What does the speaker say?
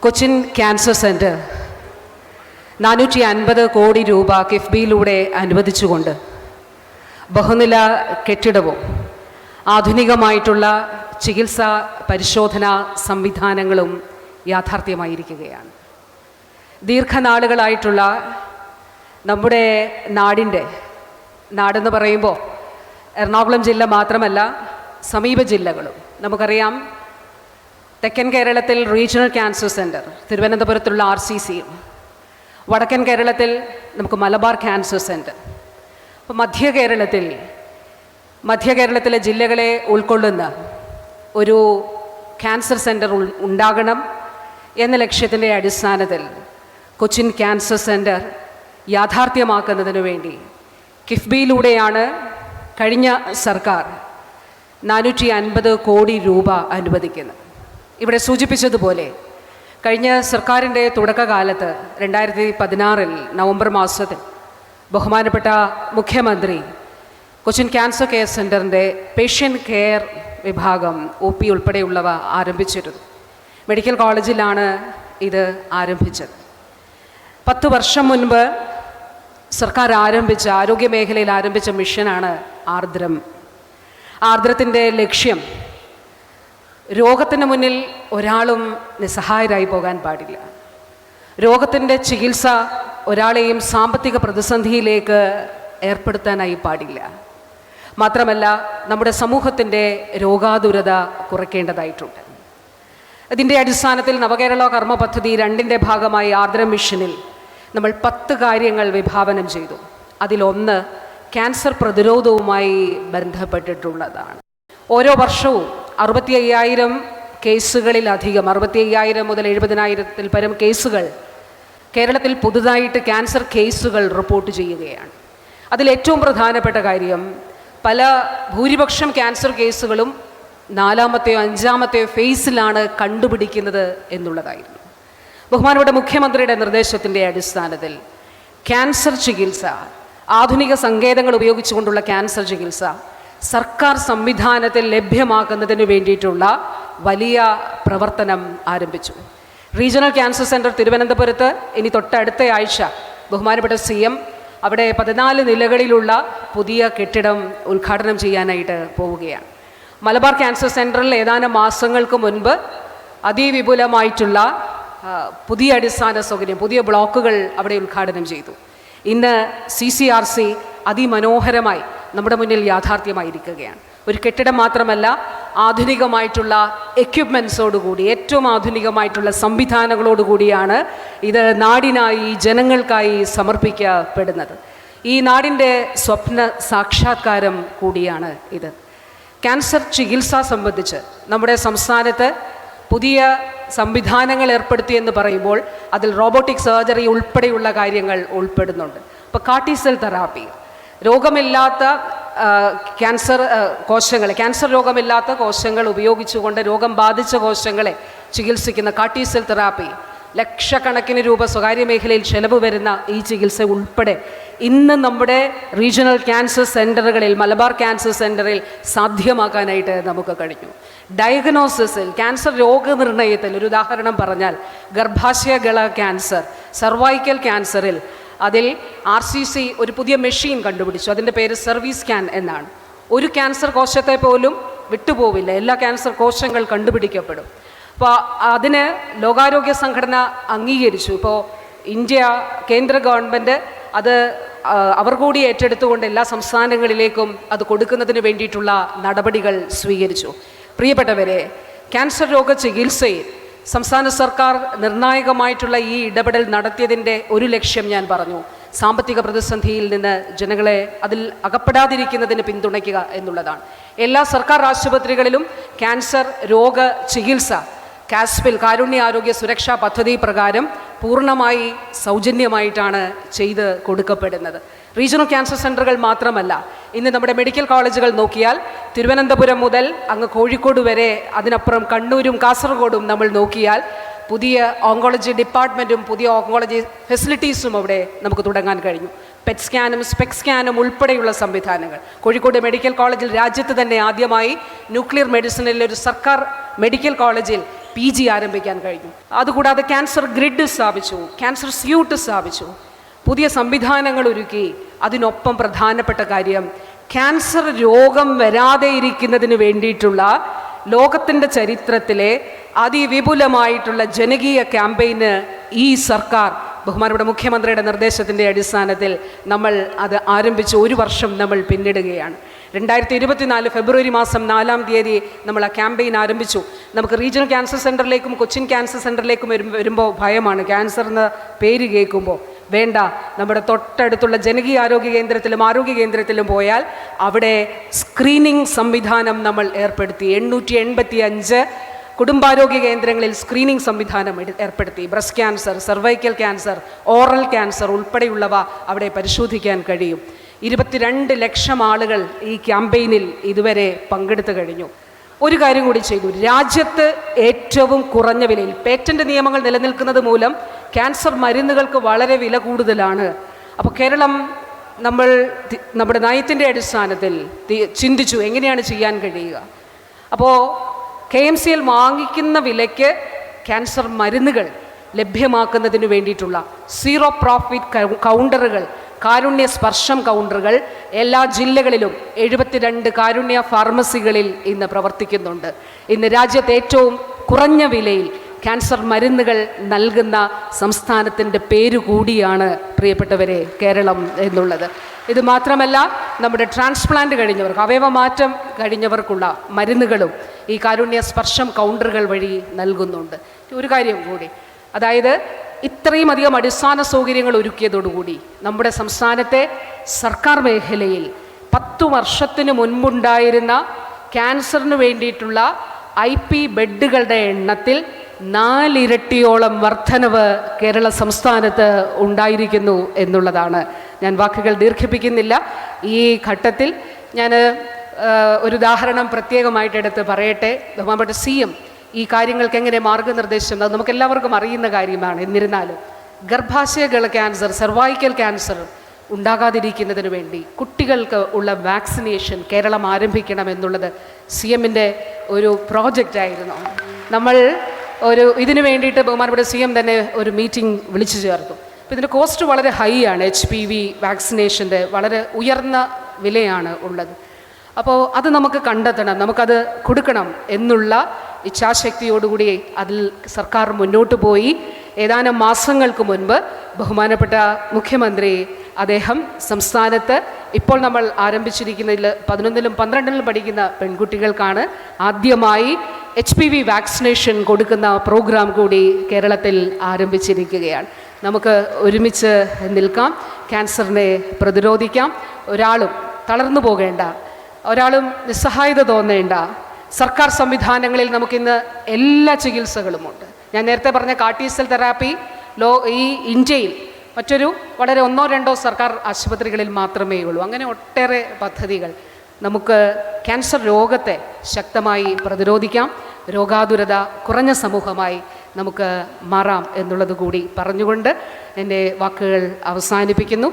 Cochin cancer centre 450 കോടി രൂപ കിഫ്ബിയിലൂടെ അനുവദിച്ചുകൊണ്ട് ബഹുനില കെട്ടിടവും ആധുനികമായിട്ടുള്ള ചികിത്സാ പരിശോധനാ സംവിധാനങ്ങളും യാഥാർത്ഥ്യമായിരിക്കുകയാണ്. ദീർഘനാളുകളായിട്ടുള്ള നമ്മുടെ നാടെന്ന് പറയുമ്പോൾ എറണാകുളം ജില്ല മാത്രമല്ല, സമീപ ജില്ലകളും നമുക്കറിയാം. തെക്കൻ കേരളത്തിൽ റീജിയണൽ ക്യാൻസർ സെൻറ്റർ തിരുവനന്തപുരത്തുള്ള RCC, വടക്കൻ കേരളത്തിൽ നമുക്ക് മലബാർ ക്യാൻസർ സെൻറ്റർ. അപ്പോൾ മധ്യ കേരളത്തിലെ ജില്ലകളെ ഉൾക്കൊള്ളുന്ന ഒരു ക്യാൻസർ സെൻറ്റർ ഉണ്ടാകണം എന്ന ലക്ഷ്യത്തിൻ്റെ അടിസ്ഥാനത്തിൽ കൊച്ചിൻ ക്യാൻസർ സെൻറ്റർ യാഥാർത്ഥ്യമാക്കുന്നതിനു വേണ്ടി കിഫ്ബിയിലൂടെയാണ് കഴിഞ്ഞ സർക്കാർ 450 കോടി രൂപ അനുവദിക്കുന്നത്. ഇവിടെ സൂചിപ്പിച്ചതുപോലെ കഴിഞ്ഞ സർക്കാരിൻ്റെ തുടക്കകാലത്ത് 2016 നവംബർ മാസത്തിൽ ബഹുമാനപ്പെട്ട മുഖ്യമന്ത്രി കൊച്ചിൻ ക്യാൻസർ കെയർ സെൻറ്ററിൻ്റെ പേഷ്യൻ്റ് കെയർ വിഭാഗം OP ഉൾപ്പെടെയുള്ളവ ആരംഭിച്ചിരുന്നു. മെഡിക്കൽ കോളേജിലാണ് ഇത് ആരംഭിച്ചത്. 10 വർഷം മുൻപ് സർക്കാർ ആരോഗ്യ മേഖലയിൽ ആരംഭിച്ച മിഷനാണ് ആർദ്രം. ആർദ്രത്തിൻ്റെ ലക്ഷ്യം രോഗത്തിന് മുന്നിൽ ഒരാളും നിസ്സഹായരായി പോകാൻ പാടില്ല. രോഗത്തിൻ്റെ ചികിത്സ ഒരാളെയും സാമ്പത്തിക പ്രതിസന്ധിയിലേക്ക് ഏർപ്പെടുത്താനായി പാടില്ല. മാത്രമല്ല, നമ്മുടെ സമൂഹത്തിൻ്റെ രോഗാതുരത കുറയ്ക്കേണ്ടതായിട്ടുണ്ട്. ഇതിൻ്റെ അടിസ്ഥാനത്തിൽ നവകേരള കർമ്മ പദ്ധതി 2ൻ്റെ ഭാഗമായി ആർദ്രം മിഷനിൽ നമ്മൾ 10 കാര്യങ്ങൾ വിഭാവനം ചെയ്തു. അതിലൊന്ന് ക്യാൻസർ പ്രതിരോധവുമായി ബന്ധപ്പെട്ടിട്ടുള്ളതാണ്. ഓരോ വർഷവും 65,000 കേസുകളിലധികം, 65,000 മുതൽ 70,000-ൽ പരം കേസുകൾ കേരളത്തിൽ പുതുതായിട്ട് ക്യാൻസർ കേസുകൾ റിപ്പോർട്ട് ചെയ്യുകയാണ്. അതിലേറ്റവും പ്രധാനപ്പെട്ട കാര്യം, ഭൂരിപക്ഷം ക്യാൻസർ കേസുകളും 4-ാമത്തെയോ 5-ാമത്തെയോ ഫേസിലാണ് കണ്ടുപിടിക്കുന്നത് എന്നുള്ളതായിരുന്നു. ബഹുമാനപ്പെട്ട മുഖ്യമന്ത്രിയുടെ നിർദ്ദേശത്തിൻ്റെ അടിസ്ഥാനത്തിൽ ക്യാൻസർ ചികിത്സ, ആധുനിക സങ്കേതങ്ങൾ ഉപയോഗിച്ചുകൊണ്ടുള്ള ക്യാൻസർ ചികിത്സ സർക്കാർ സംവിധാനത്തിൽ ലഭ്യമാക്കുന്നതിന് വേണ്ടിയിട്ടുള്ള വലിയ പ്രവർത്തനം ആരംഭിച്ചു. റീജിയണൽ ക്യാൻസർ സെൻറ്റർ തിരുവനന്തപുരത്ത് ഇനി തൊട്ടടുത്ത ആഴ്ച ബഹുമാനപ്പെട്ട CM അവിടെ 14 നിലകളിലുള്ള പുതിയ കെട്ടിടം ഉദ്ഘാടനം ചെയ്യാനായിട്ട് പോവുകയാണ്. മലബാർ ക്യാൻസർ സെൻറ്ററിൽ ഏതാനും മാസങ്ങൾക്ക് മുൻപ് അതിവിപുലമായിട്ടുള്ള പുതിയ അടിസ്ഥാന സൗകര്യം, പുതിയ ബ്ലോക്കുകൾ അവിടെ ഉദ്ഘാടനം ചെയ്തു. ഇന്ന് CCRC അതിമനോഹരമായി നമ്മുടെ മുന്നിൽ യാഥാർത്ഥ്യമായിരിക്കുകയാണ്. ഒരു കെട്ടിടം മാത്രമല്ല, ആധുനികമായിട്ടുള്ള എക്യുപ്മെൻറ്റ്സോടുകൂടി, ഏറ്റവും ആധുനികമായിട്ടുള്ള സംവിധാനങ്ങളോടുകൂടിയാണ് ഇത് നാടിനായി, ജനങ്ങൾക്കായി സമർപ്പിക്കപ്പെടുന്നത്. ഈ നാടിൻ്റെ സ്വപ്ന സാക്ഷാത്കാരം കൂടിയാണ് ഇത്. ക്യാൻസർ ചികിത്സ സംബന്ധിച്ച് നമ്മുടെ സംസ്ഥാനത്ത് പുതിയ സംവിധാനങ്ങൾ ഏർപ്പെടുത്തിയെന്ന് പറയുമ്പോൾ അതിൽ റോബോട്ടിക് സർജറി ഉൾപ്പെടെയുള്ള കാര്യങ്ങൾ ഉൾപ്പെടുന്നുണ്ട്. ഇപ്പോൾ കാർട്ടിസെൽ തെറാപ്പി, രോഗമില്ലാത്ത ക്യാൻസർ രോഗമില്ലാത്ത കോശങ്ങൾ ഉപയോഗിച്ചുകൊണ്ട് രോഗം ബാധിച്ച കോശങ്ങളെ ചികിത്സിക്കുന്ന കാർട്ടിസെൽ തെറാപ്പി, ലക്ഷക്കണക്കിന് രൂപ സ്വകാര്യ മേഖലയിൽ ചെലവ് വരുന്ന ഈ ചികിത്സ ഉൾപ്പെടെ ഇന്ന് നമ്മുടെ റീജിയണൽ ക്യാൻസർ സെൻറ്ററുകളിൽ, മലബാർ ക്യാൻസർ സെൻറ്ററിൽ സാധ്യമാക്കാനായിട്ട് നമുക്ക് കഴിഞ്ഞു. ഡയഗ്നോസിസിൽ, ക്യാൻസർ രോഗനിർണയത്തിൽ ഒരു ഉദാഹരണം പറഞ്ഞാൽ, ഗർഭാശയഗള ക്യാൻസർ, സർവൈക്കൽ ക്യാൻസറിൽ അതിൽ RCC ഒരു പുതിയ മെഷീൻ കണ്ടുപിടിച്ചു. അതിൻ്റെ പേര് സർവീസ്കാൻ എന്നാണ്. ഒരു ക്യാൻസർ കോശത്തെ പോലും വിട്ടുപോവില്ല, എല്ലാ ക്യാൻസർ കോശങ്ങൾ കണ്ടുപിടിക്കപ്പെടും. അപ്പോൾ അതിന് ലോകാരോഗ്യ സംഘടന അംഗീകരിച്ചു. ഇപ്പോൾ ഇന്ത്യ കേന്ദ്ര ഗവൺമെൻറ് അത് അവർ കൂടി ഏറ്റെടുത്തുകൊണ്ട് എല്ലാ സംസ്ഥാനങ്ങളിലേക്കും അത് കൊടുക്കുന്നതിന് വേണ്ടിയിട്ടുള്ള നടപടികൾ സ്വീകരിച്ചു. പ്രിയപ്പെട്ടവരെ, ക്യാൻസർ രോഗ ചികിത്സയിൽ സംസ്ഥാന സർക്കാർ നിർണായകമായിട്ടുള്ള ഈ ഇടപെടൽ നടത്തിയതിൻ്റെ ഒരു ലക്ഷ്യം ഞാൻ പറഞ്ഞു. സാമ്പത്തിക പ്രതിസന്ധിയിൽ നിന്ന് ജനങ്ങളെ അതിൽ അകപ്പെടാതിരിക്കുന്നതിന് പിന്തുണയ്ക്കുക എന്നുള്ളതാണ്. എല്ലാ സർക്കാർ ആശുപത്രികളിലും ക്യാൻസർ രോഗ ചികിത്സ കാസ്പിൽ, കാരുണ്യ ആരോഗ്യ സുരക്ഷാ പദ്ധതി പ്രകാരം പൂർണ്ണമായി സൗജന്യമായിട്ടാണ് ചെയ്ത് കൊടുക്കപ്പെടുന്നത്. റീജിയണൽ ക്യാൻസർ സെൻ്ററുകൾ മാത്രമല്ല, ഇന്ന് നമ്മുടെ മെഡിക്കൽ കോളേജുകൾ നോക്കിയാൽ തിരുവനന്തപുരം മുതൽ അങ്ങ് കോഴിക്കോട് വരെ, അതിനപ്പുറം കണ്ണൂരും കാസർഗോഡും നമ്മൾ നോക്കിയാൽ പുതിയ ഓങ്കോളജി ഡിപ്പാർട്ട്മെൻറ്റും പുതിയ ഓങ്കോളജി ഫെസിലിറ്റീസും അവിടെ നമുക്ക് തുടങ്ങാൻ കഴിഞ്ഞു. പെറ്റ് സ്കാനും സ്പെക് സ്കാനും ഉൾപ്പെടെയുള്ള സംവിധാനങ്ങൾ കോഴിക്കോട് മെഡിക്കൽ കോളേജിൽ രാജ്യത്ത് തന്നെ ആദ്യമായി ന്യൂക്ലിയർ മെഡിസിനിലെ ഒരു സർക്കാർ മെഡിക്കൽ കോളേജിൽ PG ആരംഭിക്കാൻ കഴിഞ്ഞു. അതുകൂടാതെ ക്യാൻസർ ഗ്രിഡ് സ്ഥാപിച്ചു, ക്യാൻസർ സ്യൂട്ട് സ്ഥാപിച്ചു, പുതിയ സംവിധാനങ്ങൾ ഒരുക്കി. അതിനൊപ്പം പ്രധാനപ്പെട്ട കാര്യം, ക്യാൻസർ രോഗം വരാതെ ഇരിക്കുന്നതിന് വേണ്ടിയിട്ടുള്ള ലോകത്തിൻ്റെ ചരിത്രത്തിലെ അതിവിപുലമായിട്ടുള്ള ജനകീയ ക്യാമ്പയിന് ഈ സർക്കാർ ബഹുമാനപ്പെട്ട മുഖ്യമന്ത്രിയുടെ നിർദ്ദേശത്തിൻ്റെ അടിസ്ഥാനത്തിൽ നമ്മൾ അത് ആരംഭിച്ച് 1 വർഷം നമ്മൾ പിന്നിടുകയാണ്. 2024 ഫെബ്രുവരി മാസം 4-ാം തീയതി നമ്മൾ ആ ക്യാമ്പയിൻ ആരംഭിച്ചു. നമുക്ക് റീജിയണൽ ക്യാൻസർ സെൻ്ററിലേക്കും കൊച്ചിൻ ക്യാൻസർ സെൻ്ററിലേക്കും വരുമ്പോൾ ഭയമാണ്, ക്യാൻസർ എന്ന പേര് കേൾക്കുമ്പോൾ. വേണ്ട, നമ്മുടെ തൊട്ടടുത്തുള്ള ജനകീയ ആരോഗ്യ കേന്ദ്രത്തിലും ആരോഗ്യ കേന്ദ്രത്തിലും പോയാൽ അവിടെ സ്ക്രീനിങ് സംവിധാനം നമ്മൾ ഏർപ്പെടുത്തി. 885 കുടുംബാരോഗ്യ കേന്ദ്രങ്ങളിൽ സ്ക്രീനിങ് സംവിധാനം ഏർപ്പെടുത്തി. Breast cancer, cervical cancer, oral cancer ഉൾപ്പെടെയുള്ളവ അവിടെ പരിശോധിക്കാൻ കഴിയും. 22 ലക്ഷം ആളുകൾ ഈ ക്യാമ്പയിനിൽ ഇതുവരെ പങ്കെടുത്തു കഴിഞ്ഞു. ഒരു കാര്യം കൂടി ചെയ്തു, രാജ്യത്ത് ഏറ്റവും കുറഞ്ഞ വിലയിൽ, പേറ്റന്റ് നിയമങ്ങൾ നിലനിൽക്കുന്നത് മൂലം ക്യാൻസർ മരുന്നുകൾക്ക് വളരെ വില കൂടുതലാണ്. അപ്പോൾ കേരളം നമ്മുടെ നയത്തിൻ്റെ അടിസ്ഥാനത്തിൽ ചിന്തിച്ചു എങ്ങനെയാണ് ചെയ്യാൻ കഴിയുക. അപ്പോൾ KMCL വാങ്ങിക്കുന്ന വിലയ്ക്ക് ക്യാൻസർ മരുന്നുകൾ ലഭ്യമാക്കുന്നതിന് വേണ്ടിയിട്ടുള്ള സീറോ പ്രോഫിറ്റ് കൗണ്ടറുകൾ, കാരുണ്യ സ്പർശം കൗണ്ടറുകൾ എല്ലാ ജില്ലകളിലും 72 കാരുണ്യ ഫാർമസികളിൽ ഇന്ന് പ്രവർത്തിക്കുന്നുണ്ട്. ഇന്ന് രാജ്യത്ത് ഏറ്റവും കുറഞ്ഞ വിലയിൽ ക്യാൻസർ മരുന്നുകൾ നൽകുന്ന സംസ്ഥാനത്തിൻ്റെ പേര് കൂടിയാണ് പ്രിയപ്പെട്ടവരെ കേരളം എന്നുള്ളത്. ഇത് മാത്രമല്ല, നമ്മുടെ ട്രാൻസ്പ്ലാന്റ് കഴിഞ്ഞവർക്ക്, അവയവമാറ്റം കഴിഞ്ഞവർക്കുള്ള മരുന്നുകളും ഈ കാരുണ്യ സ്പർശം കൗണ്ടറുകൾ വഴി നൽകുന്നുണ്ട്. ഒരു കാര്യം കൂടി, അതായത് ഇത്രയും അധികം അടിസ്ഥാന സൗകര്യങ്ങൾ ഒരുക്കിയതോടുകൂടി നമ്മുടെ സംസ്ഥാനത്തെ സർക്കാർ മേഖലയിൽ 10 വർഷത്തിന് മുൻപുണ്ടായിരുന്ന ക്യാൻസറിന് വേണ്ടിയിട്ടുള്ള IP ബെഡുകളുടെ എണ്ണത്തിൽ 4 ഇരട്ടിയോളം വർധനവ് കേരള സംസ്ഥാനത്ത് ഉണ്ടായിരിക്കുന്നു എന്നുള്ളതാണ്. ഞാൻ വാക്കുകൾ ദീർഘിപ്പിക്കുന്നില്ല. ഈ ഘട്ടത്തിൽ ഞാൻ ഒരു ഉദാഹരണം പ്രത്യേകമായിട്ട് എടുത്ത് പറയട്ടെ. ബഹുമാനപ്പെട്ട CM ഈ കാര്യങ്ങൾക്ക് എങ്ങനെ മാർഗനിർദ്ദേശം, അത് നമുക്കെല്ലാവർക്കും അറിയുന്ന കാര്യമാണ്. എന്നിരുന്നാലും ഗർഭാശയകൾ ക്യാൻസർ, സെർവൈക്കൽ ക്യാൻസർ ഉണ്ടാകാതിരിക്കുന്നതിന് വേണ്ടി കുട്ടികൾക്ക് ഉള്ള വാക്സിനേഷൻ കേരളം ആരംഭിക്കണം എന്നുള്ളത് CMൻ്റെ ഒരു പ്രോജക്റ്റായിരുന്നു. നമ്മൾ ഇതിനു വേണ്ടിയിട്ട് ബഹുമാനപ്പെട്ട CM തന്നെ ഒരു മീറ്റിംഗ് വിളിച്ചു ചേർത്തു. അപ്പോൾ ഇതിൻ്റെ കോസ്റ്റ് വളരെ ഹൈ ആണ്. HPV വാക്സിനേഷൻ്റെ വളരെ ഉയർന്ന വിലയാണ് ഉള്ളത്. അപ്പോൾ അത് നമുക്ക് കണ്ടെത്തണം, നമുക്കത് കൊടുക്കണം എന്നുള്ള ഇച്ഛാശക്തിയോടുകൂടി അതിൽ സർക്കാർ മുന്നോട്ട് പോയി. ഏതാനും മാസങ്ങൾക്ക് മുൻപ് ബഹുമാനപ്പെട്ട മുഖ്യമന്ത്രി അദ്ദേഹം സംസ്ഥാനത്ത് ഇപ്പോൾ നമ്മൾ ആരംഭിച്ചിരിക്കുന്നതിൽ 11ലും 12ലും പഠിക്കുന്ന പെൺകുട്ടികൾക്കാണ് ആദ്യമായി HPV വാക്സിനേഷൻ കൊടുക്കുന്ന പ്രോഗ്രാം കൂടി കേരളത്തിൽ ആരംഭിച്ചിരിക്കുകയാണ്. നമുക്ക് ഒരുമിച്ച് നിൽക്കാം, ക്യാൻസറിനെ പ്രതിരോധിക്കാം. ഒരാളും തളർന്നു പോകേണ്ട, ഒരാളും നിസ്സഹായത തോന്നേണ്ട. സർക്കാർ സംവിധാനങ്ങളിൽ നമുക്കിന്ന് എല്ലാ ചികിത്സകളുമുണ്ട്. ഞാൻ നേരത്തെ പറഞ്ഞ കാർട്ടിസെൽ തെറാപ്പി ഈ ഇന്ത്യയിൽ മറ്റൊരു വളരെ 1-2 സർക്കാർ ആശുപത്രികളിൽ മാത്രമേ ഉള്ളൂ. അങ്ങനെ ഒട്ടേറെ പദ്ധതികൾ. നമുക്ക് ക്യാൻസർ രോഗത്തെ ശക്തമായി പ്രതിരോധിക്കാം, രോഗാതുരത കുറഞ്ഞ സമൂഹമായി നമുക്ക് മാറാം എന്നുള്ളത് കൂടി പറഞ്ഞുകൊണ്ട് എൻ്റെ വാക്കുകൾ അവസാനിപ്പിക്കുന്നു.